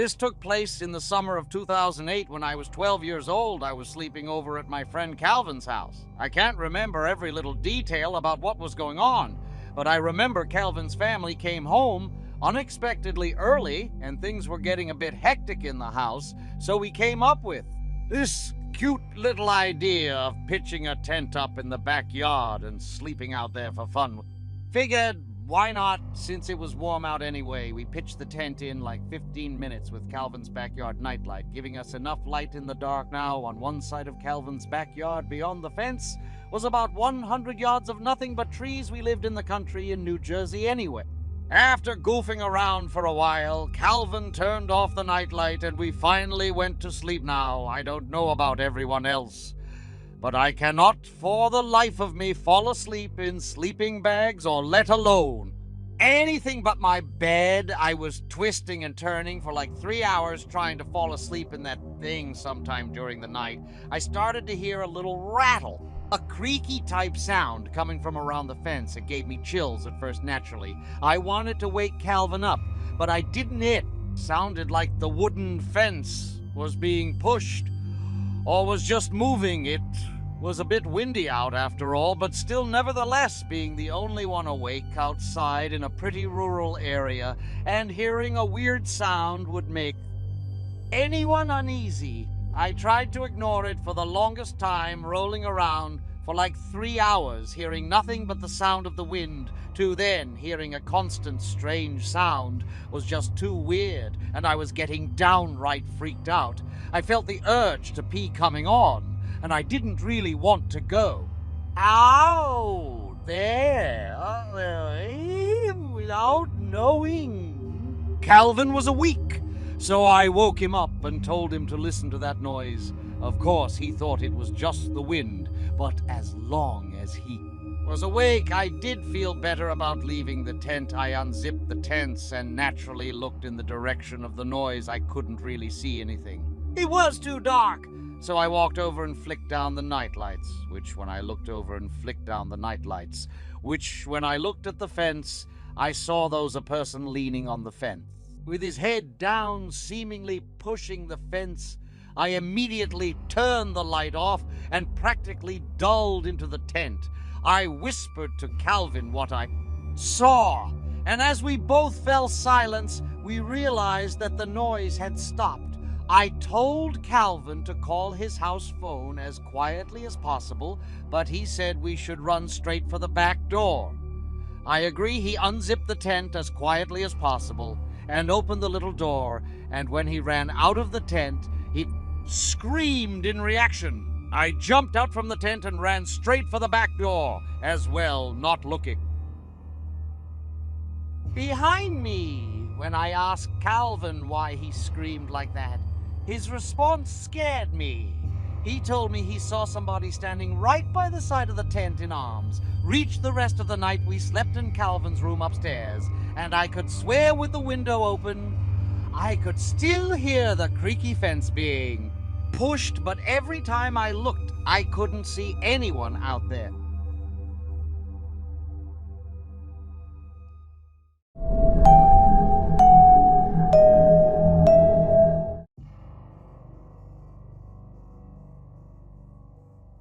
This took place in the summer of 2008 when I was 12 years old. I was sleeping over at my friend Calvin's house. I can't remember every little detail about what was going on, but I remember Calvin's family came home unexpectedly early and things were getting a bit hectic in the house, so we came up with this cute little idea of pitching a tent up in the backyard and sleeping out there for fun. Figured, why not, since it was warm out anyway? We pitched the tent in like 15 minutes with Calvin's backyard nightlight, giving us enough light in the dark now. On one side of Calvin's backyard, beyond the fence, was about 100 yards of nothing but trees. We lived in the country in New Jersey anyway. After goofing around for a while, Calvin turned off the nightlight and we finally went to sleep. Now, I don't know about everyone else, but I cannot for the life of me fall asleep in sleeping bags or let alone anything but my bed. I was twisting and turning for like 3 hours trying to fall asleep in that thing sometime during the night. I started to hear a little rattle, a creaky type sound coming from around the fence. It gave me chills at first naturally. I wanted to wake Calvin up, but I didn't. It sounded like the wooden fence was being pushed or was just moving. It was a bit windy out after all, but still, nevertheless, being the only one awake outside in a pretty rural area and hearing a weird sound would make anyone uneasy. I tried to ignore it for the longest time, rolling around for like 3 hours, hearing nothing but the sound of the wind, to then hearing a constant strange sound was just too weird, and I was getting downright freaked out. I felt the urge to pee coming on, and I didn't really want to go. Ow! There! Without knowing. Calvin was awake, so I woke him up and told him to listen to that noise. Of course, he thought it was just the wind, but as long as he was awake, I did feel better about leaving the tent. I unzipped the tents and naturally looked in the direction of the noise. I couldn't really see anything. It was too dark. So I walked over and flicked down the nightlights, which when I looked at the fence, I saw there was a person leaning on the fence, with his head down, seemingly pushing the fence. I immediately turned the light off and practically dulled into the tent. I whispered to Calvin what I saw, and as we both fell silent, we realized that the noise had stopped. I told Calvin to call his house phone as quietly as possible, but he said we should run straight for the back door. I agree. He unzipped the tent as quietly as possible and opened the little door, and when he ran out of the tent, he screamed in reaction. I jumped out from the tent and ran straight for the back door as well, not looking behind me. When I asked Calvin why he screamed like that, his response scared me. He told me he saw somebody standing right by the side of the tent in arms. Reached the rest of the night, we slept in Calvin's room upstairs, and I could swear with the window open, I could still hear the creaky fence being pushed, but every time I looked, I couldn't see anyone out there.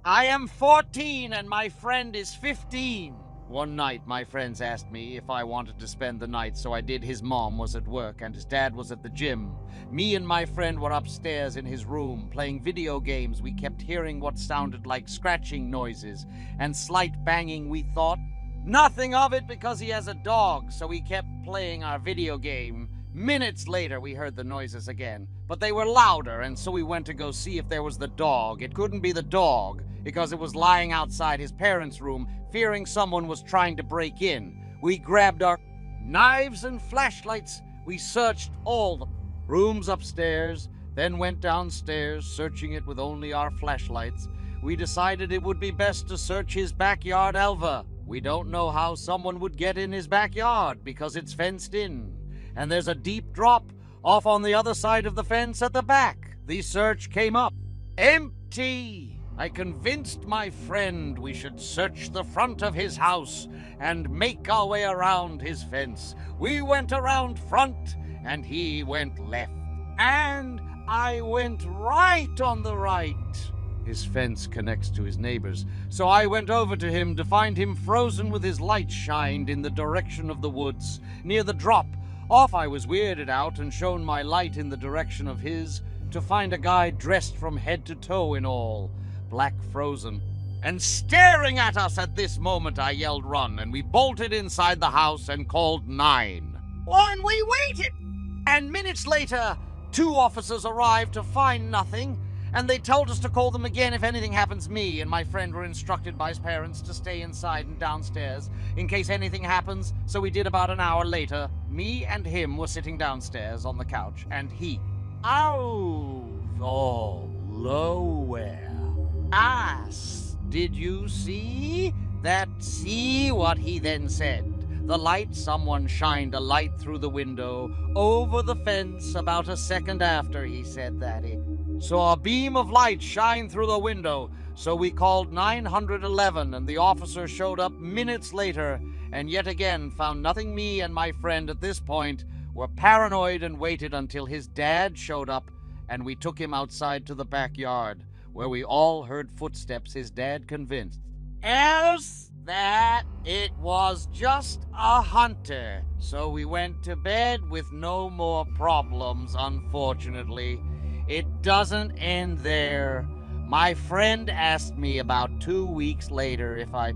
I am 14 and my friend is 15. One night, my friends asked me if I wanted to spend the night, so I did. His mom was at work and his dad was at the gym. Me and my friend were upstairs in his room playing video games. We kept hearing what sounded like scratching noises and slight banging. We thought nothing of it because he has a dog, so we kept playing our video game. Minutes later, we heard the noises again, but they were louder, and so we went to go see if there was the dog. It couldn't be the dog, because it was lying outside his parents' room, fearing someone was trying to break in. We grabbed our knives and flashlights. We searched all the rooms upstairs, then went downstairs, searching it with only our flashlights. We decided it would be best to search his backyard. Alva, we don't know how someone would get in his backyard because it's fenced in, and there's a deep drop off on the other side of the fence at the back. The search came up empty. I convinced my friend we should search the front of his house and make our way around his fence. We went around front and he went left. and I went right on the right. His fence connects to his neighbor's, so I went over to him to find him frozen with his light shined in the direction of the woods, near the drop. Off I was weirded out and shown my light in the direction of his, to find a guy dressed from head to toe in all, black frozen, and staring at us. At this moment I yelled run, and we bolted inside the house and called 9. And we waited. And minutes later, 2 officers arrived to find nothing, and they told us to call them again if anything happens. Me and my friend were instructed by his parents to stay inside and downstairs in case anything happens, so we did. About an hour later, me and him were sitting downstairs on the couch, and he, oh, nowhere, asked, "Did you see that?" See what he then said. The light, someone shined a light through the window over the fence about a second after he said that. He saw a beam of light shine through the window, so we called 911, and the officer showed up minutes later and yet again found nothing. Me and my friend at this point were paranoid and waited until his dad showed up, and we took him outside to the backyard where we all heard footsteps. His dad convinced us that it was just a hunter, so we went to bed with no more problems. Unfortunately, it doesn't end there. My friend asked me about 2 weeks later if I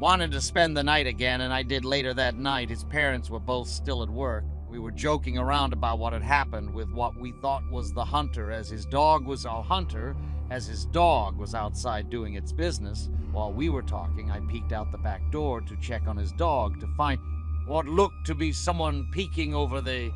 wanted to spend the night again, and I did. Later that night, his parents were both still at work. We were joking around about what had happened with what we thought was the hunter, as his dog was a hunter, as his dog was outside doing its business. While we were talking, I peeked out the back door to check on his dog to find what looked to be someone peeking over the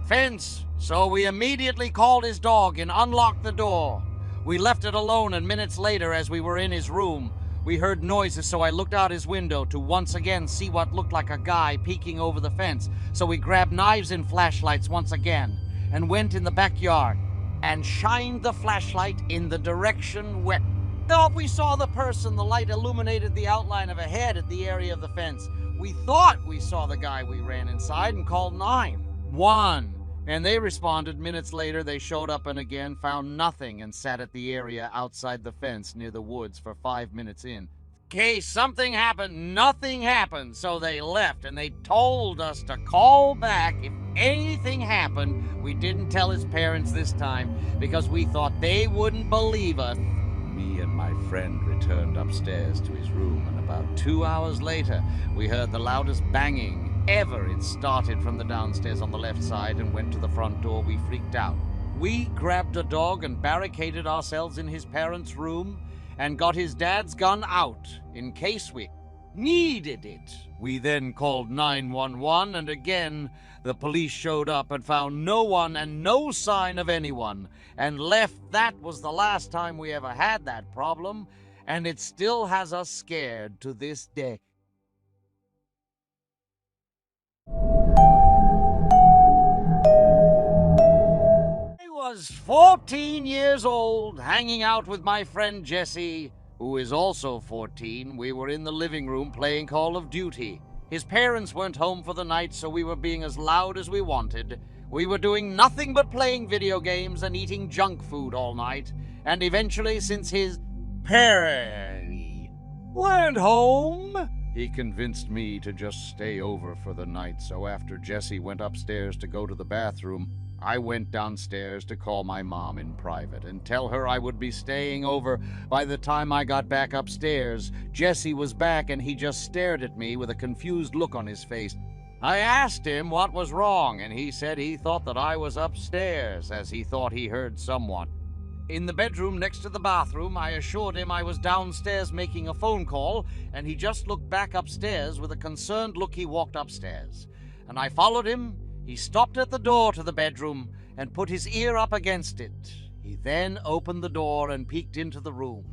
fence. So we immediately called his dog and unlocked the door. We left it alone, and minutes later, as we were in his room, we heard noises, so I looked out his window to once again see what looked like a guy peeking over the fence. So we grabbed knives and flashlights once again and went in the backyard and shined the flashlight in the direction where thought we saw the person. The light illuminated the outline of a head at the area of the fence. We thought we saw the guy. We ran inside and called 911, and they responded. Minutes later, they showed up and again found nothing and sat at the area outside the fence near the woods for 5 minutes. In case something happened, nothing happened, so they left, and they told us to call back if anything happened. We didn't tell his parents this time because we thought they wouldn't believe us. Me and my friend returned upstairs to his room, and about 2 hours later, we heard the loudest banging ever. It started from the downstairs on the left side and went to the front door. We freaked out. We grabbed a dog and barricaded ourselves in his parents' room and got his dad's gun out in case we needed it. We then called 911, and again the police showed up and found no one and no sign of anyone and left. That was the last time we ever had that problem, and it still has us scared to this day. I was 14 years old, hanging out with my friend Jesse, who is also 14. We were in the living room playing Call of Duty. His parents weren't home for the night, so we were being as loud as we wanted. We were doing nothing but playing video games and eating junk food all night, and eventually, since his parents went home, he convinced me to just stay over for the night. So after Jesse went upstairs to go to the bathroom, I went downstairs to call my mom in private and tell her I would be staying over. By the time I got back upstairs, Jesse was back, and he just stared at me with a confused look on his face. I asked him what was wrong, and he said he thought that I was upstairs, as he thought he heard someone in the bedroom next to the bathroom. I assured him I was downstairs making a phone call, and he just looked back upstairs with a concerned look. He walked upstairs, and I followed him. He stopped at the door to the bedroom and put his ear up against it. He then opened the door and peeked into the room.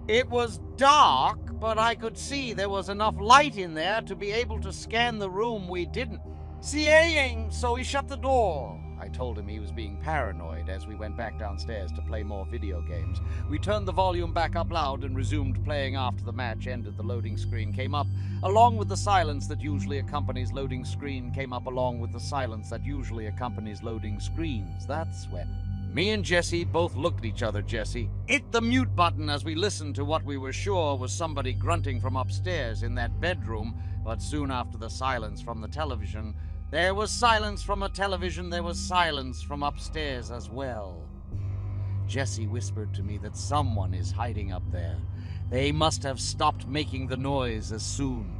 It was dark, but I could see there was enough light in there to be able to scan the room. We didn't see anything, so he shut the door. I told him he was being paranoid as we went back downstairs to play more video games. We turned the volume back up loud and resumed playing. After the match ended, the loading screen came up, along with the silence that usually accompanies loading screen came up along with the silence that usually accompanies loading screens. That's when Me and Jesse both looked at each other. Jesse hit the mute button as we listened to what we were sure was somebody grunting from upstairs in that bedroom, but soon after the silence from the television, there was silence from a television, there was silence from upstairs as well. Jesse whispered to me that someone is hiding up there. They must have stopped making the noise as soon.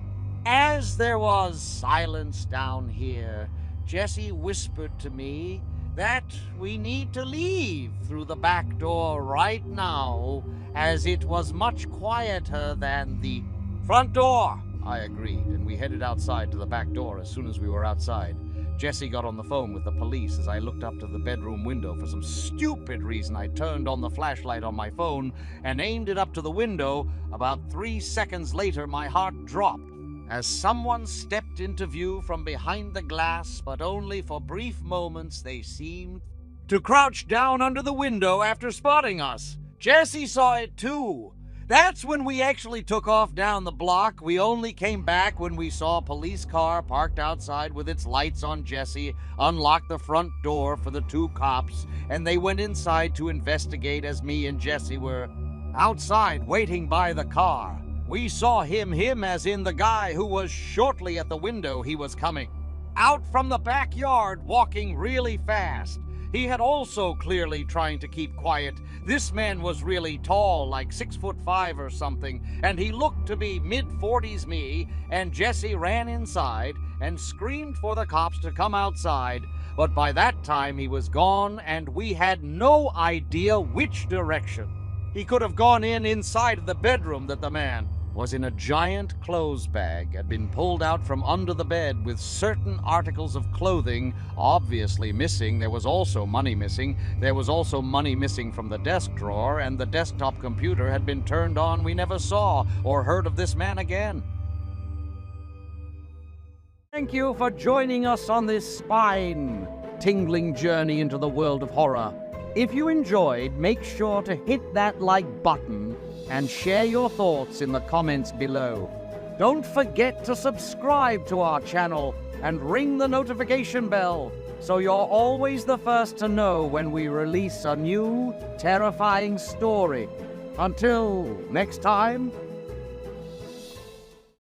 As there was silence down here, Jesse whispered to me that we need to leave through the back door right now, as it was much quieter than the front door. I agreed, and we headed outside to the back door as soon as we were outside. Jesse got on the phone with the police. As I looked up to the bedroom window, for some stupid reason, I turned on the flashlight on my phone and aimed it up to the window. About 3 seconds later, my heart dropped as someone stepped into view from behind the glass, but only for brief moments. They seemed to crouch down under the window after spotting us. Jesse saw it too. That's when we actually took off down the block. We only came back when we saw a police car parked outside with its lights on. Jesse unlocked the front door for the 2 cops, and they went inside to investigate as me and Jesse were outside waiting by the car. We saw him as in the guy who was shortly at the window. He was coming out from the backyard, walking really fast. He had also clearly trying to keep quiet. This man was really tall, like 6'5" or something, and he looked to be mid-40s. Me and Jesse ran inside and screamed for the cops to come outside, but by that time he was gone, and we had no idea which direction. He could have gone inside the bedroom that the man was in. A giant clothes bag had been pulled out from under the bed with certain articles of clothing obviously missing. There was also money missing. There was also money missing from the desk drawer, and the desktop computer had been turned on. We never saw or heard of this man again. Thank you for joining us on this spine-tingling journey into the world of horror. If you enjoyed, make sure to hit that like button and share your thoughts in the comments below. Don't forget to subscribe to our channel and ring the notification bell so you're always the first to know when we release a new terrifying story. Until next time,